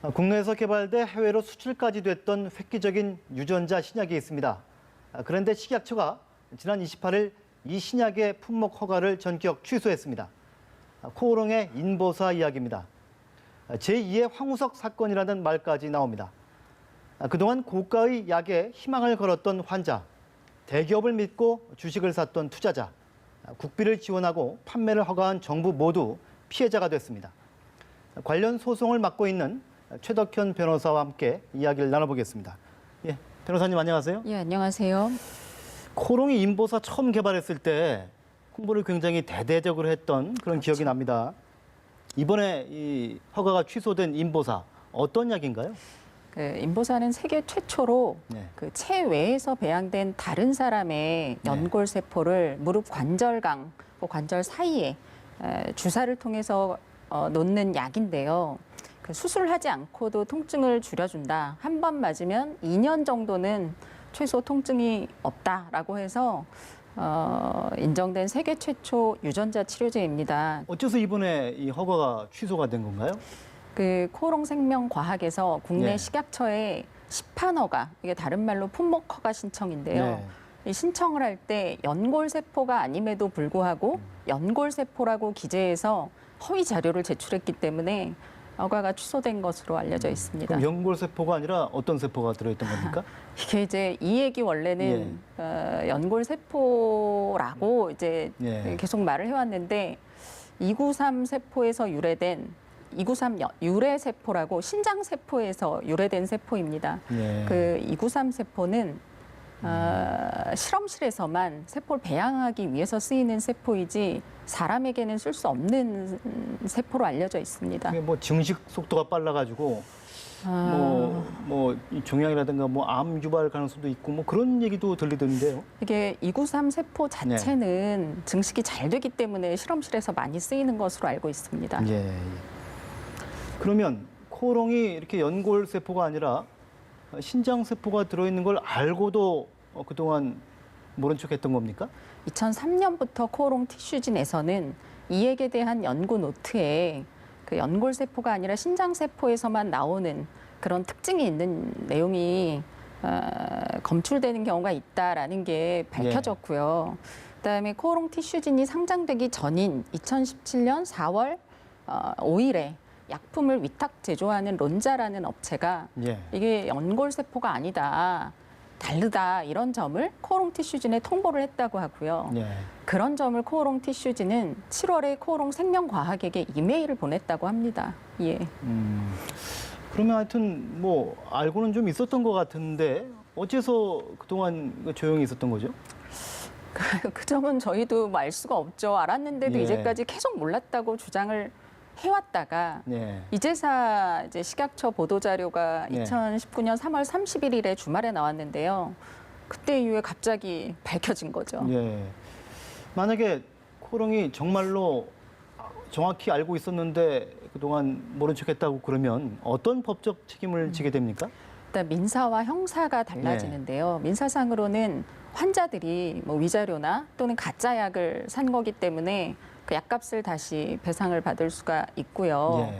국내에서 개발돼 해외로 수출까지 됐던 획기적인 유전자 신약이 있습니다. 그런데 식약처가 지난 28일 이 신약의 품목 허가를 전격 취소했습니다. 코오롱의 인보사 이야기입니다. 제2의 황우석 사건이라는 말까지 나옵니다. 그동안 고가의 약에 희망을 걸었던 환자, 대기업을 믿고 주식을 샀던 투자자, 국비를 지원하고 판매를 허가한 정부 모두 피해자가 됐습니다. 관련 소송을 맡고 있는 최덕현 변호사와 함께 이야기를 나눠보겠습니다. 예, 변호사님 안녕하세요. 예, 안녕하세요. 코오롱이 인보사 처음 개발했을 때 홍보를 굉장히 대대적으로 했던 그런 기억이 납니다. 이번에 이 허가가 취소된 인보사 어떤 약인가요? 인보사는 세계 최초로 네. 그 체외에서 배양된 다른 사람의 연골 세포를 무릎 관절강, 관절 사이에 주사를 통해서 놓는 약인데요. 수술하지 않고도 통증을 줄여준다. 한 번 맞으면 2년 정도는 최소 통증이 없다라고 해서 인정된 세계 최초 유전자 치료제입니다. 어째서 이번에 이 허가가 취소가 된 건가요? 코오롱 생명과학에서 국내 네. 식약처에 시판허가, 이게 다른 말로 품목허가 신청인데요. 네. 이 신청을 할 때 연골세포가 아님에도 불구하고 연골세포라고 기재해서 허위 자료를 제출했기 때문에 허가가 취소된 것으로 알려져 있습니다. 그럼 연골세포가 아니라 어떤 세포가 들어있던 겁니까? 이게 이제 이 얘기 원래는 연골세포라고 이제 계속 말을 해왔는데 293 세포에서 유래된 293 유래세포라고 신장세포에서 유래된 세포입니다. 그 293 세포는 실험실에서만 세포를 배양하기 위해서 쓰이는 세포이지 사람에게는 쓸 수 없는 세포로 알려져 있습니다. 이게 뭐 증식 속도가 빨라가지고 이 종양이라든가 암 유발 가능성도 있고 뭐 그런 얘기도 들리던데요. 이게 293 세포 자체는 증식이 잘 되기 때문에 실험실에서 많이 쓰이는 것으로 알고 있습니다. 예. 그러면 코오롱이 이렇게 연골 세포가 아니라 신장 세포가 들어있는 걸 알고도 그동안 모른 척했던 겁니까? 2003년부터 코오롱 티슈진에서는 이 액에 대한 연구 노트에 그 연골 세포가 아니라 신장 세포에서만 나오는 그런 특징이 있는 내용이 검출되는 경우가 있다라는 게 밝혀졌고요. 그다음에 코오롱 티슈진이 상장되기 전인 2017년 4월 5일에 약품을 위탁 제조하는 론자라는 업체가 이게 연골 세포가 아니다, 다르다 이런 점을 코오롱 티슈진에 통보를 했다고 하고요. 그런 점을 코오롱 티슈진은 7월에 코오롱 생명과학에게 이메일을 보냈다고 합니다. 예. 그러면 하여튼 뭐 알고는 좀 있었던 것 같은데 어째서 그동안 조용히 있었던 거죠? 그 점은 저희도 알 수가 없죠. 알았는데도 이제까지 계속 몰랐다고 주장을 해왔다가 이제사 이제 식약처 보도자료가 2019년 3월 31일에 주말에 나왔는데요. 그때 이후에 갑자기 밝혀진 거죠. 만약에 코오롱이 정말로 정확히 알고 있었는데 그동안 모른 척했다고 그러면 어떤 법적 책임을 지게 됩니까? 일단 민사와 형사가 달라지는데요. 민사상으로는 환자들이 뭐 위자료나 또는 가짜 약을 산 거기 때문에 그 약값을 다시 배상을 받을 수가 있고요.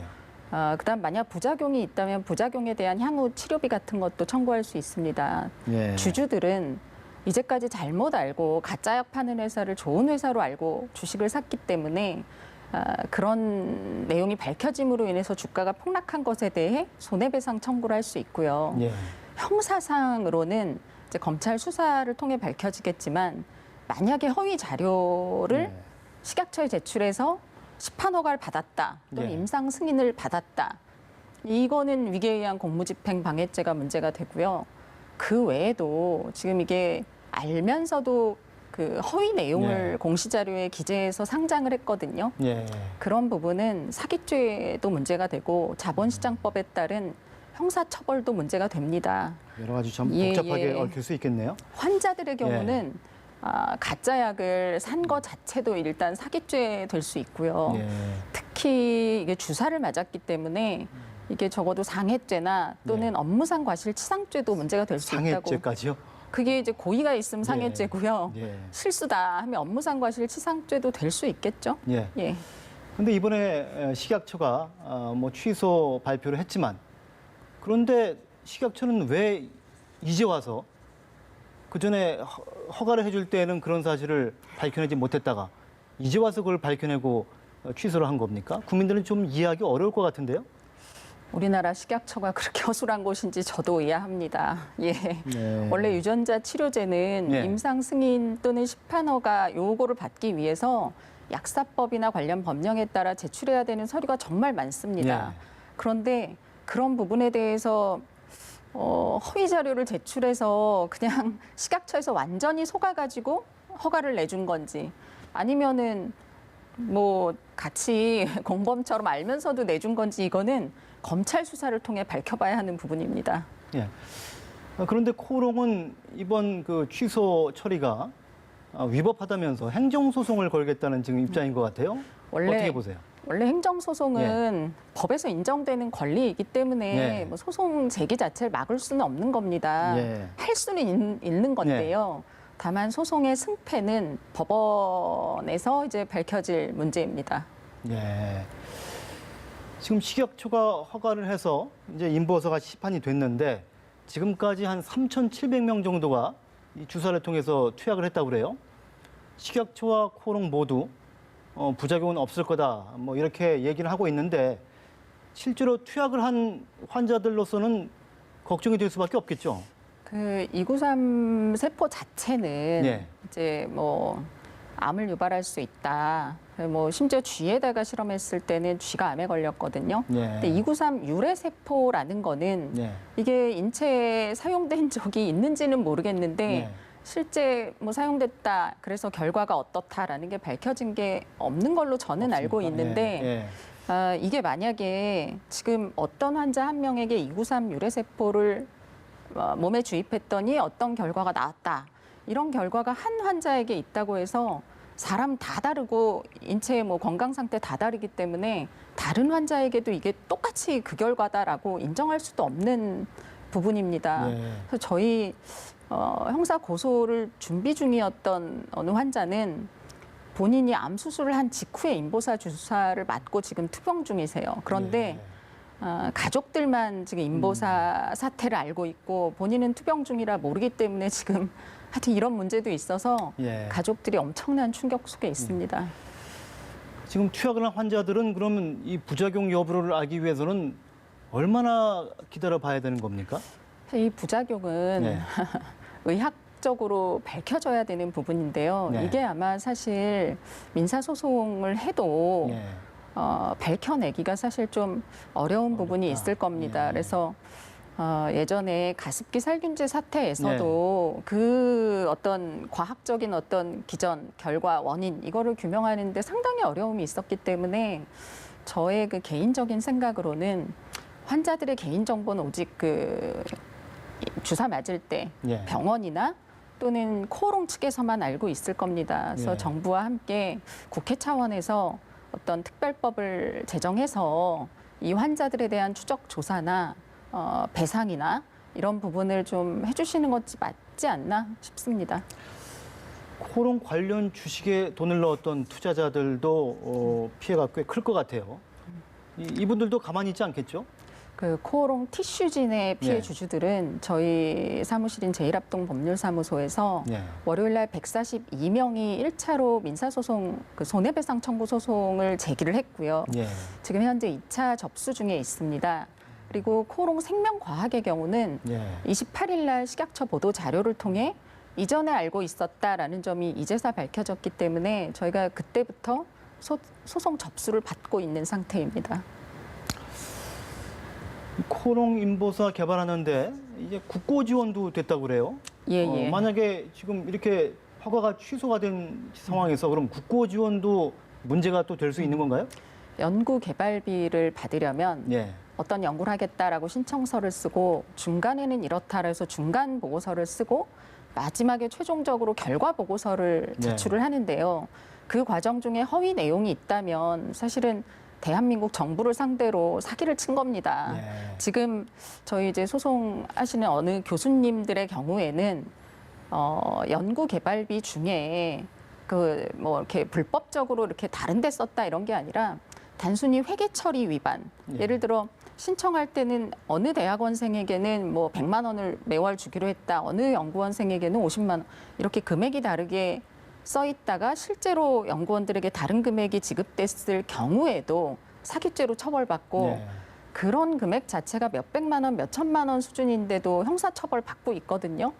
그다음 만약 부작용이 있다면 부작용에 대한 향후 치료비 같은 것도 청구할 수 있습니다. 주주들은 이제까지 잘못 알고 가짜 약 파는 회사를 좋은 회사로 알고 주식을 샀기 때문에 그런 내용이 밝혀짐으로 인해서 주가가 폭락한 것에 대해 손해배상 청구를 할 수 있고요. 형사상으로는 이제 검찰 수사를 통해 밝혀지겠지만 만약에 허위 자료를 식약처에 제출해서 시판 허가를 받았다 또는 임상 승인을 받았다. 이거는 위계에 의한 공무집행 방해죄가 문제가 되고요. 그 외에도 지금 이게 알면서도 그 허위 내용을 공시자료에 기재해서 상장을 했거든요. 그런 부분은 사기죄도 문제가 되고 자본시장법에 따른 형사처벌도 문제가 됩니다. 여러 가지 좀 복잡하게 얽힐 수 있겠네요. 환자들의 경우는 가짜 약을 산 것 자체도 일단 사기죄 될 수 있고요. 특히 이게 주사를 맞았기 때문에 이게 적어도 상해죄나 또는 업무상 과실치상죄도 문제가 될 수 있다고. 상해죄까지요? 그게 이제 고의가 있으면 상해죄고요. 실수다 하면 업무상 과실치상죄도 될 수 있겠죠. 그런데 이번에 식약처가 뭐 취소 발표를 했지만 그런데 식약처는 왜 이제 와서 그 전에 허가를 해줄 때는 그런 사실을 밝혀내지 못했다가 이제 와서 그걸 밝혀내고 취소를 한 겁니까? 국민들은 좀 이해하기 어려울 것 같은데요. 우리나라 식약처가 그렇게 허술한 곳인지 저도 이해합니다. 예. 네. 원래 유전자 치료제는 네. 임상 승인 또는 시판허가 요거를 받기 위해서 약사법이나 관련 법령에 따라 제출해야 되는 서류가 정말 많습니다. 네. 그런데 그런 부분에 대해서 허위 자료를 제출해서 그냥 식약처에서 완전히 속아가지고 허가를 내준 건지 아니면은 뭐 같이 공범처럼 알면서도 내준 건지 이거는 검찰 수사를 통해 밝혀봐야 하는 부분입니다. 예. 그런데 코롱은 이번 그 취소 처리가 위법하다면서 행정소송을 걸겠다는 지금 입장인 것 같아요. 어떻게 보세요? 원래 행정소송은 법에서 인정되는 권리이기 때문에 예. 뭐 소송 제기 자체를 막을 수는 없는 겁니다. 예. 할 수는 있는 건데요. 다만 소송의 승패는 법원에서 이제 밝혀질 문제입니다. 예. 지금 식약처가 허가를 해서 이제 인보서가 시판이 됐는데 지금까지 한 3,700명 정도가 이 주사를 통해서 투약을 했다고 그래요. 식약처와 코롱 모두 부작용은 없을 거다. 뭐 이렇게 얘기를 하고 있는데 실제로 투약을 한 환자들로서는 걱정이 될 수밖에 없겠죠. 그 293 세포 자체는 예. 이제 뭐 암을 유발할 수 있다. 뭐 심지어 쥐에다가 실험했을 때는 쥐가 암에 걸렸거든요. 예. 근데 293 유래 세포라는 거는 예. 이게 인체에 사용된 적이 있는지는 모르겠는데 예. 실제 뭐 사용됐다. 그래서 결과가 어떻다라는 게 밝혀진 게 없는 걸로 저는 알고 없습니까? 있는데 이게 만약에 지금 어떤 환자 한 명에게 293 유래 세포를 몸에 주입했더니 어떤 결과가 나왔다. 이런 결과가 한 환자에게 있다고 해서 사람 다 다르고 인체의 뭐 건강 상태 다 다르기 때문에 다른 환자에게도 이게 똑같이 그 결과다라고 인정할 수도 없는 부분입니다. 예. 그래서 저희 형사 고소를 준비 중이었던 어느 환자는 본인이 암 수술을 한 직후에 인보사 주사를 맞고 지금 투병 중이세요. 그런데 가족들만 지금 인보사 사태를 알고 있고 본인은 투병 중이라 모르기 때문에 지금 하여튼 이런 문제도 있어서 예. 가족들이 엄청난 충격 속에 있습니다. 지금 투약을 한 환자들은 그러면 이 부작용 여부를 알기 위해서는 얼마나 기다려 봐야 되는 겁니까? 이 부작용은 네. 의학적으로 밝혀져야 되는 부분인데요. 네. 이게 아마 사실 민사소송을 해도 예. 밝혀내기가 사실 좀 어려운 부분이 어렵다. 있을 겁니다. 예. 그래서 예전에 가습기 살균제 사태에서도 그 어떤 과학적인 어떤 기전, 결과, 원인 이거를 규명하는데 상당히 어려움이 있었기 때문에 저의 그 개인적인 생각으로는 환자들의 개인 정보는 오직 그 주사 맞을 때 예. 병원이나 또는 코오롱 측에서만 알고 있을 겁니다. 그래서 예. 정부와 함께 국회 차원에서 어떤 특별법을 제정해서 이 환자들에 대한 추적 조사나 배상이나 이런 부분을 좀 해주시는 것이 맞지 않나 싶습니다. 코롱 관련 주식에 돈을 넣었던 투자자들도 피해가 꽤 클 것 같아요. 이분들도 가만히 있지 않겠죠? 그 코오롱 티슈진의 피해 네. 주주들은 저희 사무실인 제1합동 법률사무소에서 네. 월요일 날 142명이 1차로 민사소송 그 손해배상 청구 소송을 제기를 했고요. 예. 지금 현재 2차 접수 중에 있습니다. 그리고 코오롱 생명과학의 경우는 예. 28일 날 식약처 보도 자료를 통해 이전에 알고 있었다라는 점이 이제서 밝혀졌기 때문에 저희가 그때부터 소송 접수를 받고 있는 상태입니다. 코롱 인보사 개발하는데 이제 국고 지원도 됐다고 그래요. 예, 예. 만약에 지금 이렇게 허가가 취소가 된 상황에서 그럼 국고 지원도 문제가 또 될 수 있는 건가요? 연구 개발비를 받으려면 예. 어떤 연구를 하겠다라고 신청서를 쓰고 중간에는 이렇다 해서 중간 보고서를 쓰고 마지막에 최종적으로 결과 보고서를 네. 제출을 하는데요. 그 과정 중에 허위 내용이 있다면 사실은 대한민국 정부를 상대로 사기를 친 겁니다. 예. 지금 저희 이제 소송하시는 어느 교수님들의 경우에는 연구 개발비 중에 그 뭐 이렇게 불법적으로 이렇게 다른 데 썼다 이런 게 아니라 단순히 회계 처리 위반. 예. 예를 들어 신청할 때는 어느 대학원생에게는 뭐 100만 원을 매월 주기로 했다. 어느 연구원생에게는 50만 원. 이렇게 금액이 다르게 써 있다가 실제로 연구원들에게 다른 금액이 지급됐을 경우에도 사기죄로 처벌받고 네. 그런 금액 자체가 몇백만 원, 몇천만 원 수준인데도 형사처벌 받고 있거든요.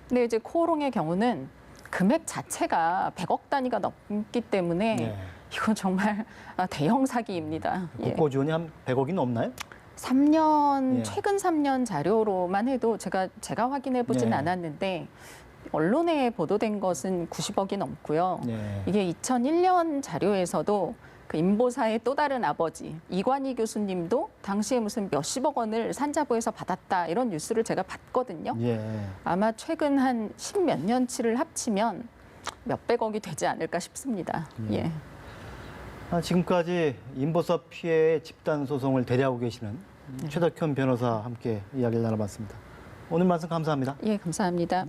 근데 이제 코오롱의 경우는 금액 자체가 100억 단위가 넘기 때문에 네. 이건 정말 대형 사기입니다. 예. 국고 지원이 한 100억이 넘나요? 3년 예. 최근 3년 자료로만 해도 제가 확인해 보진 네. 않았는데 언론에 보도된 것은 90억이 넘고요. 네. 이게 2001년 자료에서도 그 임보사의 또 다른 아버지 이관희 교수님도 당시에 무슨 몇십억 원을 산자부에서 받았다 이런 뉴스를 제가 봤거든요. 예. 아마 최근 한 10몇 년치를 합치면 몇백억이 되지 않을까 싶습니다. 예. 지금까지 인보사 피해 집단 소송을 대리하고 계시는 최덕현 변호사와 함께 이야기를 나눠봤습니다. 오늘 말씀 감사합니다. 예, 감사합니다.